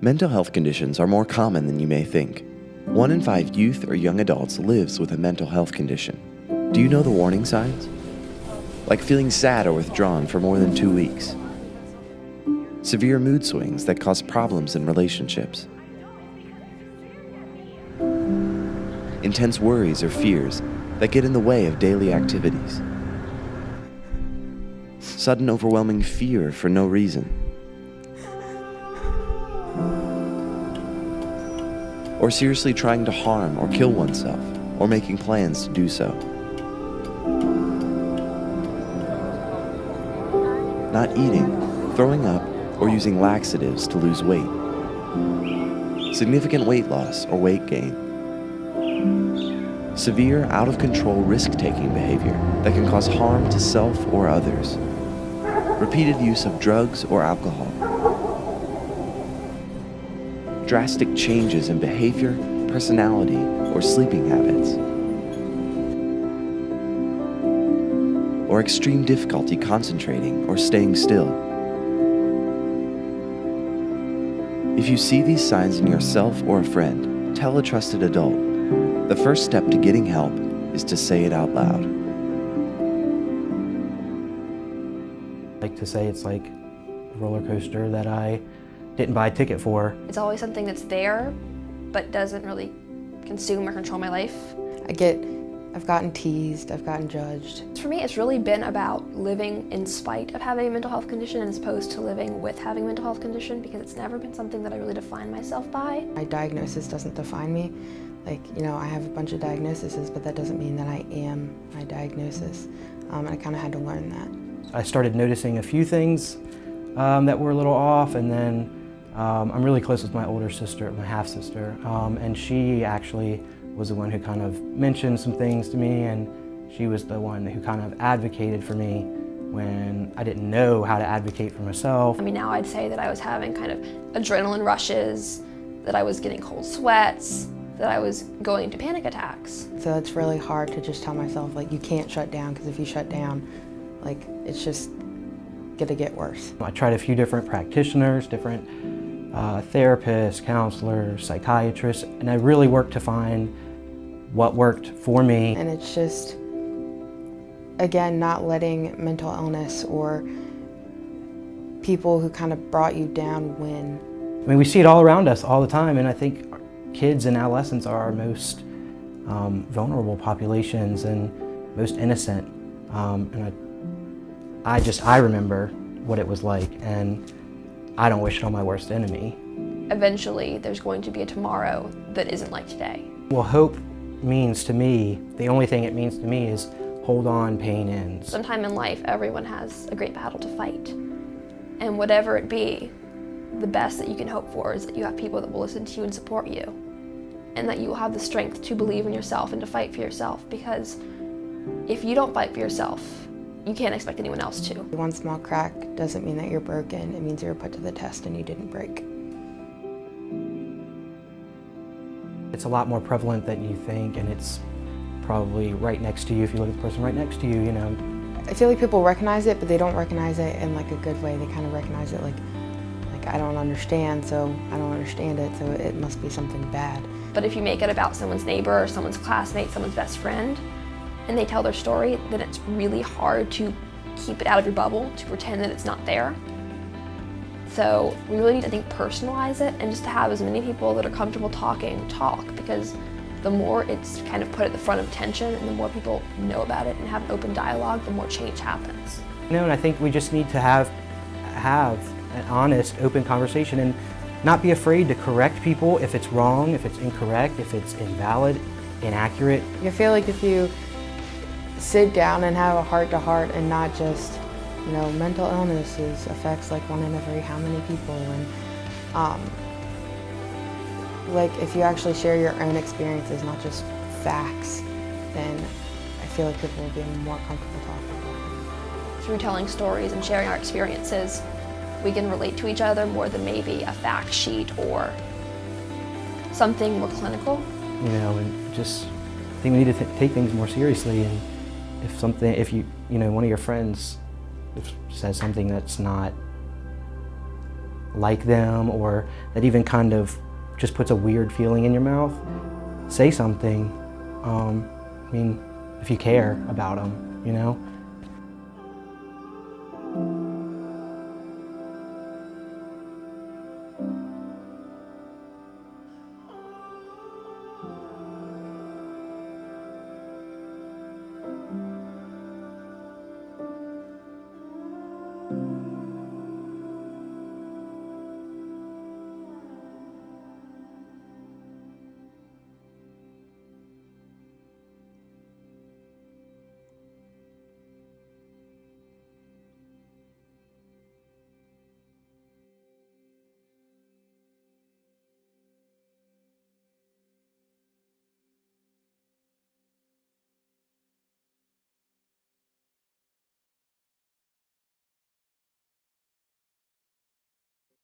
Mental health conditions are more common than you may think. 1 in 5 youth or young adults lives with a mental health condition. Do you know the warning signs? Like feeling sad or withdrawn for more than 2 weeks. Severe mood swings that cause problems in relationships. Intense worries or fears that get in the way of daily activities. Sudden overwhelming fear for no reason. Or seriously trying to harm or kill oneself, or making plans to do so. Not eating, throwing up, or using laxatives to lose weight. Significant weight loss or weight gain. Severe, out-of-control risk-taking behavior that can cause harm to self or others. Repeated use of drugs or alcohol. Drastic changes in behavior, personality, or sleeping habits. Or extreme difficulty concentrating or staying still. If you see these signs in yourself or a friend, tell a trusted adult. The first step to getting help is to say it out loud. I like to say it's like a roller coaster that I didn't buy a ticket for. It's always something that's there, but doesn't really consume or control my life. I've gotten teased, I've gotten judged. For me, it's really been about living in spite of having a mental health condition as opposed to living with having a mental health condition, because it's never been something that I really define myself by. My diagnosis doesn't define me. Like, I have a bunch of diagnoses, but that doesn't mean that I am my diagnosis. And I kind of had to learn that. I started noticing a few things that were a little off, and then I'm really close with my older sister, my half-sister, and she actually was the one who kind of mentioned some things to me, and she was the one who kind of advocated for me when I didn't know how to advocate for myself. I mean, now I'd say that I was having kind of adrenaline rushes, that I was getting cold sweats, that I was going into panic attacks. So it's really hard to just tell myself, like, you can't shut down, because if you shut down, like, it's just gonna get worse. I tried a few different practitioners, different therapists, counselors, psychiatrists, and I really worked to find what worked for me. And it's just, again, not letting mental illness or people who kind of brought you down win. I mean, we see it all around us all the time, and I think kids and adolescents are our most vulnerable populations and most innocent. And I remember what it was like, and I don't wish it on my worst enemy. Eventually, there's going to be a tomorrow that isn't like today. Well, hope means to me, the only thing it means to me is hold on, pain ends. Sometime in life, everyone has a great battle to fight. And whatever it be, the best that you can hope for is that you have people that will listen to you and support you, and that you will have the strength to believe in yourself and to fight for yourself, because if you don't fight for yourself, you can't expect anyone else to. One small crack doesn't mean that you're broken. It means you were put to the test and you didn't break. It's a lot more prevalent than you think, and it's probably right next to you if you look at the person right next to you, I feel like people recognize it, but they don't recognize it in like a good way. They kind of recognize it like I don't understand, so I don't understand it, so it must be something bad. But if you make it about someone's neighbor or someone's classmate, someone's best friend, and they tell their story, then it's really hard to keep it out of your bubble, to pretend that it's not there. So we really need to, I think, personalize it, and just to have as many people that are comfortable talking, talk, because the more it's kind of put at the front of attention and the more people know about it and have an open dialogue, the more change happens. And I think we just need to have an honest, open conversation and not be afraid to correct people if it's wrong, if it's incorrect, if it's invalid, inaccurate. I feel like if you sit down and have a heart-to-heart and not just, mental illnesses affects like 1 in every how many people, and like if you actually share your own experiences, not just facts, then I feel like people will be more comfortable talking about it. Through telling stories and sharing our experiences, we can relate to each other more than maybe a fact sheet or something more clinical. And just I think we need to take things more seriously, and if one of your friends says something that's not like them or that even kind of just puts a weird feeling in your mouth, say something. I mean, if you care about them, you know?